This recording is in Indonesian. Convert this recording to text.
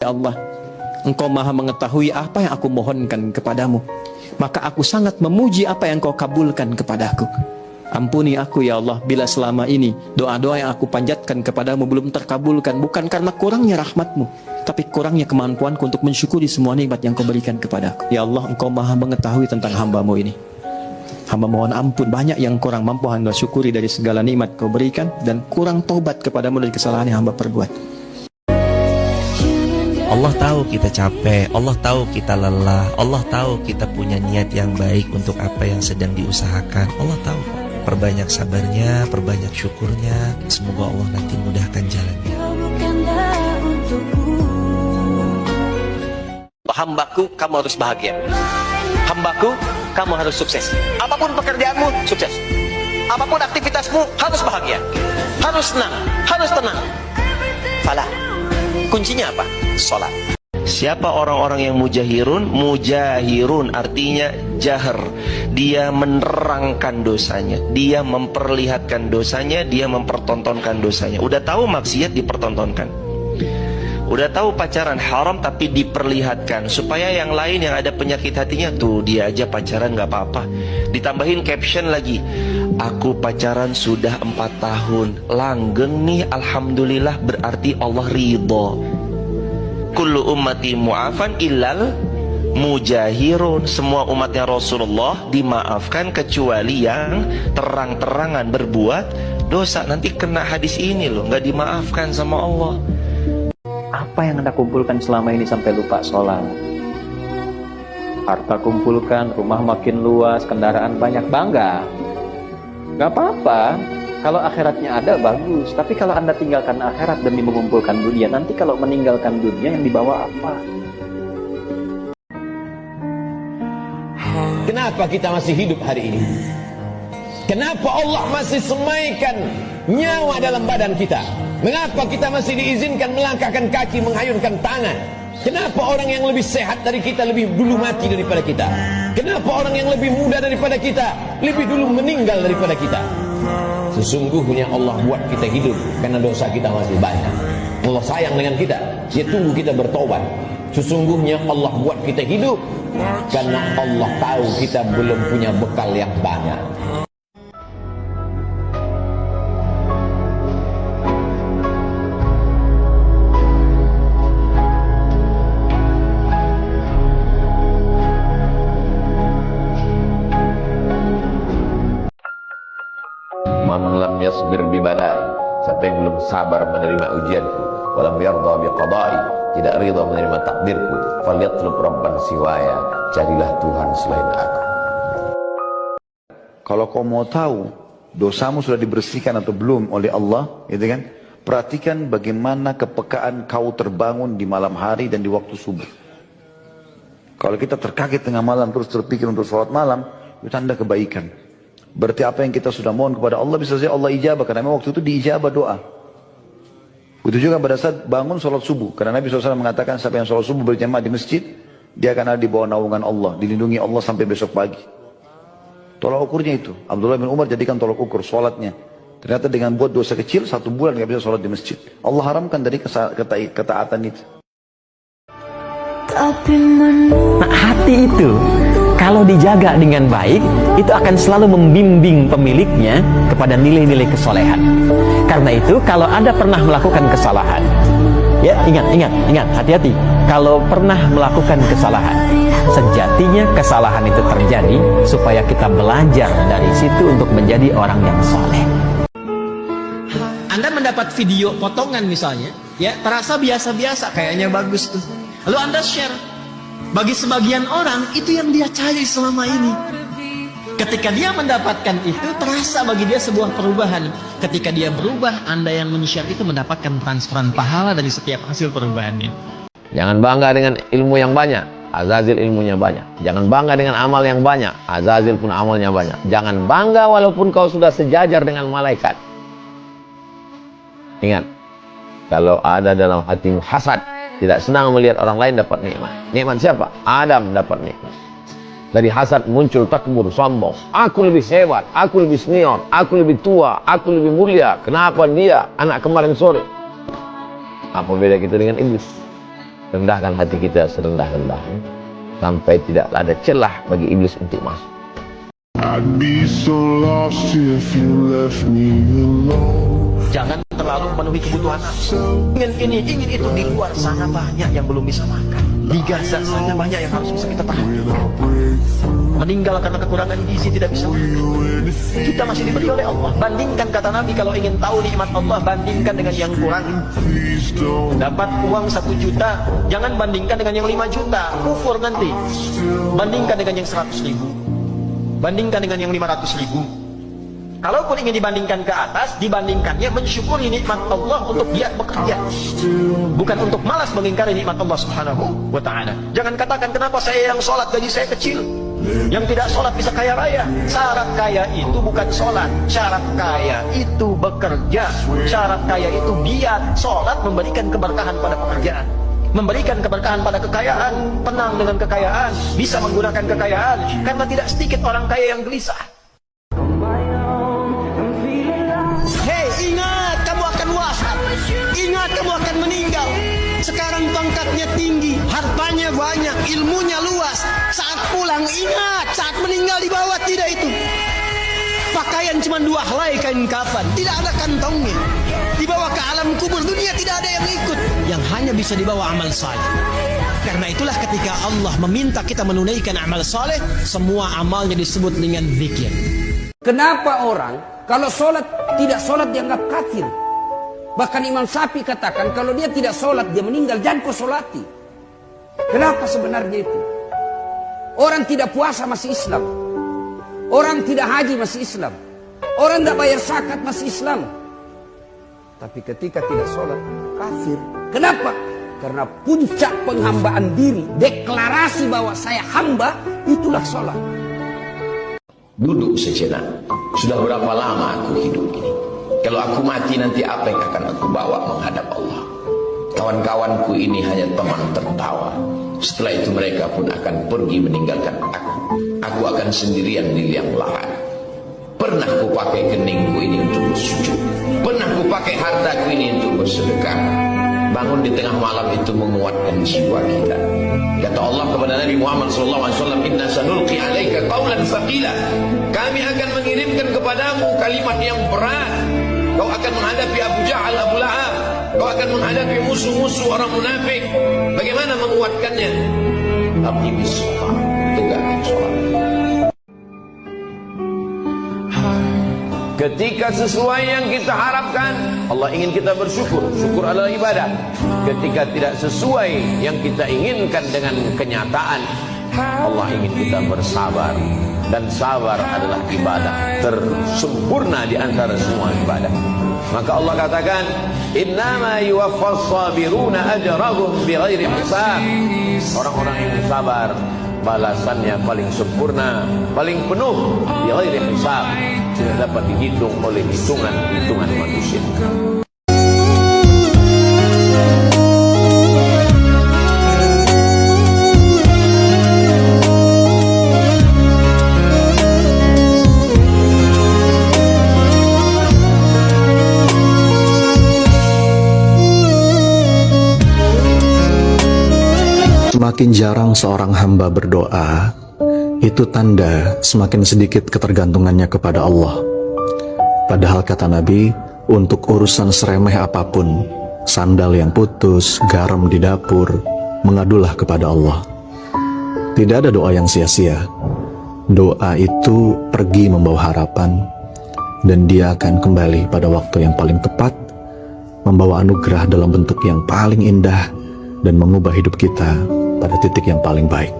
Ya Allah, Engkau maha mengetahui apa yang aku mohonkan kepadamu, maka aku sangat memuji apa yang Engkau kabulkan kepadaku. Ampuni aku ya Allah bila selama ini doa-doa yang aku panjatkan kepadamu belum terkabulkan, bukan karena kurangnya rahmatmu, tapi kurangnya kemampuanku untuk mensyukuri semua nikmat yang Kau berikan kepadaku. Ya Allah, Engkau maha mengetahui tentang hamba-Mu ini. Hamba mohon ampun, banyak yang kurang mampu hamba syukuri dari segala nikmat Kau berikan, dan kurang taubat kepadamu dari kesalahan yang hamba perbuat. Allah tahu kita capek, Allah tahu kita lelah, Allah tahu kita punya niat yang baik untuk apa yang sedang diusahakan. Allah tahu. Perbanyak sabarnya, perbanyak syukurnya. Semoga Allah nanti mudahkan jalannya. Hambaku, kamu harus bahagia. Hambaku, kamu harus sukses. Apapun pekerjaanmu, sukses. Apapun aktivitasmu, harus bahagia. Harus senang, harus tenang. Falah. Kuncinya apa? Sholat. Siapa orang-orang yang mujahirun? Mujahirun artinya jahar. Dia menerangkan dosanya, dia memperlihatkan dosanya, dia mempertontonkan dosanya. Udah tahu maksiat dipertontonkan, udah tahu pacaran haram tapi diperlihatkan, supaya yang lain yang ada penyakit hatinya, tuh dia aja pacaran gak apa-apa. Ditambahin caption lagi, aku pacaran sudah 4 tahun, langgeng nih, alhamdulillah, berarti Allah ridho. Kullu ummati mu'afan illal mujahirun. Semua umatnya Rasulullah dimaafkan kecuali yang terang-terangan berbuat dosa. Nanti kena hadis ini loh, gak dimaafkan sama Allah. Apa yang Anda kumpulkan selama ini sampai lupa sholat? Harta kumpulkan, rumah makin luas, kendaraan banyak, bangga. Gak apa-apa. Kalau akhiratnya ada, bagus. Tapi kalau Anda tinggalkan akhirat demi mengumpulkan dunia, nanti kalau meninggalkan dunia yang dibawa apa? Kenapa kita masih hidup hari ini? Kenapa Allah masih semaikan nyawa dalam badan kita? Mengapa kita masih diizinkan melangkahkan kaki, menghayunkan tangan? Kenapa orang yang lebih sehat dari kita lebih dulu mati daripada kita? Kenapa orang yang lebih muda daripada kita lebih dulu meninggal daripada kita? Sesungguhnya Allah buat kita hidup karena dosa kita masih banyak. Allah sayang dengan kita, Dia tunggu kita bertobat. Sesungguhnya Allah buat kita hidup karena Allah tahu kita belum punya bekal yang banyak. Man lam yasbir bibalai, siapa yang belum sabar menerima ujianku, walam yarda biqadai, tidak ridha menerima takdirku, falyatlub rabban siwaya, carilah Tuhan selain aku. Kalau kau mau tahu dosamu sudah dibersihkan atau belum oleh Allah, gitu kan? Perhatikan bagaimana kepekaan kau terbangun di malam hari dan di waktu subuh. Kalau kita terkaget tengah malam terus terpikir untuk sholat malam, itu tanda kebaikan. Berarti apa yang kita sudah mohon kepada Allah bisa saja Allah ijabah, karena memang waktu itu diijabah doa. Begitu juga pada saat bangun sholat subuh, karena Nabi SAW mengatakan siapa yang sholat subuh berjamaah di masjid, dia akan ada di bawah naungan Allah, dilindungi Allah sampai besok pagi. Tolak ukurnya itu, Abdullah bin Umar jadikan tolak ukur sholatnya. Ternyata dengan buat dosa kecil 1 bulan gak bisa sholat di masjid. Allah haramkan dari ketaatan itu. Nah, hati itu kalau dijaga dengan baik, itu akan selalu membimbing pemiliknya kepada nilai-nilai kesolehan. Karena itu kalau Anda pernah melakukan kesalahan, ya ingat, hati-hati. Kalau pernah melakukan kesalahan, sejatinya kesalahan itu terjadi supaya kita belajar dari situ untuk menjadi orang yang soleh. Anda mendapat video potongan misalnya, ya terasa biasa-biasa, kayaknya bagus tuh. Lalu Anda share. Bagi sebagian orang itu yang dia cari selama ini. Ketika dia mendapatkan itu, terasa bagi dia sebuah perubahan. Ketika dia berubah, Anda yang men-share itu mendapatkan transferan pahala dari setiap hasil perubahannya. Jangan bangga dengan ilmu yang banyak, Azazil ilmunya banyak. Jangan bangga dengan amal yang banyak, Azazil pun amalnya banyak. Jangan bangga walaupun kau sudah sejajar dengan malaikat. Ingat, kalau ada dalam hatimu hasad, tidak senang melihat orang lain dapat nikmat. Nikmat siapa? Adam dapat nikmat. Dari hasad muncul takbur, sombong. Aku lebih hebat, aku lebih senior, aku lebih tua, aku lebih mulia. Kenapa dia anak kemarin sore? Apa beda kita dengan iblis? rendahkan hati kita serendah-rendahnya sampai tidak ada celah bagi iblis untuk masuk. I'd be so lost if you left me alone. Jangan terlalu memenuhi kebutuhan nafsu. Ingin ini, ingin itu. Di luar sana banyak yang belum bisa makan. Di Gaza sana banyak yang harus bisa kita tahan. Meninggal karena kekurangan gizi, tidak bisa makan. Kita masih diberi oleh Allah. Bandingkan, kata Nabi, kalau ingin tahu nikmat Allah, bandingkan dengan yang kurang. Dapat uang 1 juta, jangan bandingkan dengan yang 5 juta. Kufur nanti. Bandingkan dengan yang 100 ribu. Bandingkan dengan yang 500 ribu. Kalaupun ingin dibandingkan ke atas, dibandingkannya mensyukuri nikmat Allah untuk giat bekerja, bukan untuk malas mengingkari nikmat Allah Subhanahu wa ta'ala. Jangan katakan, kenapa saya yang sholat gaji saya kecil, yang tidak sholat bisa kaya raya. Syarat kaya itu bukan sholat, syarat kaya itu bekerja, syarat kaya itu giat. Sholat memberikan keberkahan pada pekerjaan, memberikan keberkahan pada kekayaan, tenang dengan kekayaan, bisa menggunakan kekayaan. Karena tidak sedikit orang kaya yang gelisah. Hei, ingat kamu akan wafat, ingat kamu akan meninggal. Sekarang pangkatnya tinggi, hartanya banyak, ilmunya luas. Saat pulang ingat, saat meninggal dibawa tidak itu. Pakaian cuma 2 helai kain kafan, tidak ada kantongnya. Dibawa ke alam kubur, dunia tidak ada yang ikut. Yang hanya bisa dibawa amal saleh. Karena itulah ketika Allah meminta kita menunaikan amal saleh, semua amalnya disebut dengan zikir. Kenapa orang kalau tidak sholat dianggap kafir? Bahkan Imam Syafi'i katakan kalau dia tidak sholat, dia meninggal, jangan kau sholati. Kenapa sebenarnya itu? Orang tidak puasa masih Islam, orang tidak haji masih Islam, orang tidak bayar zakat masih Islam. Tapi ketika tidak sholat, kafir. Kenapa? Karena puncak penghambaan diri, deklarasi bahwa saya hamba, itulah sholat. Duduk sejenak. Sudah berapa lama aku hidup ini? Kalau aku mati nanti apa yang akan aku bawa menghadap Allah? Kawan-kawanku ini hanya teman tertawa. Setelah itu mereka pun akan pergi meninggalkan aku. Aku akan sendirian di liang lahat. Pernah ku pakai keningku ini untuk bersujud. Pernah ku pakai hartaku ini untuk bersedekah. Bangun di tengah malam itu menguatkan jiwa kita. Kata Allah kepada Nabi Muhammad SAW, Inna sanulqi alaika qawlan thaqila. Kami akan mengirimkan kepadamu kalimat yang berat. Kau akan menghadapi Abu Jahal, Abu Lahab. Kau akan menghadapi musuh-musuh orang munafik. Bagaimana menguatkannya? Aqimis shalah, tegakkan sholat. Ketika sesuai yang kita harapkan, Allah ingin kita bersyukur. Syukur adalah ibadah. Ketika tidak sesuai yang kita inginkan dengan kenyataan, Allah ingin kita bersabar. Dan sabar adalah ibadah tersempurna di antara semua ibadah. Maka Allah katakan, Innama yuwaffas sabiruna ajrahum bighairi hisab. Orang-orang yang sabar, balasannya paling sempurna, paling penuh, bighairi hisab, tidak dapat dihitung oleh hitungan manusia. Semakin jarang seorang hamba berdoa, itu tanda semakin sedikit ketergantungannya kepada Allah. Padahal kata Nabi, untuk urusan seremeh apapun, sandal yang putus, garam di dapur, mengadulah kepada Allah. Tidak ada doa yang sia-sia. Doa itu pergi membawa harapan, dan dia akan kembali pada waktu yang paling tepat, membawa anugerah dalam bentuk yang paling indah, dan mengubah hidup kita pada titik yang paling baik.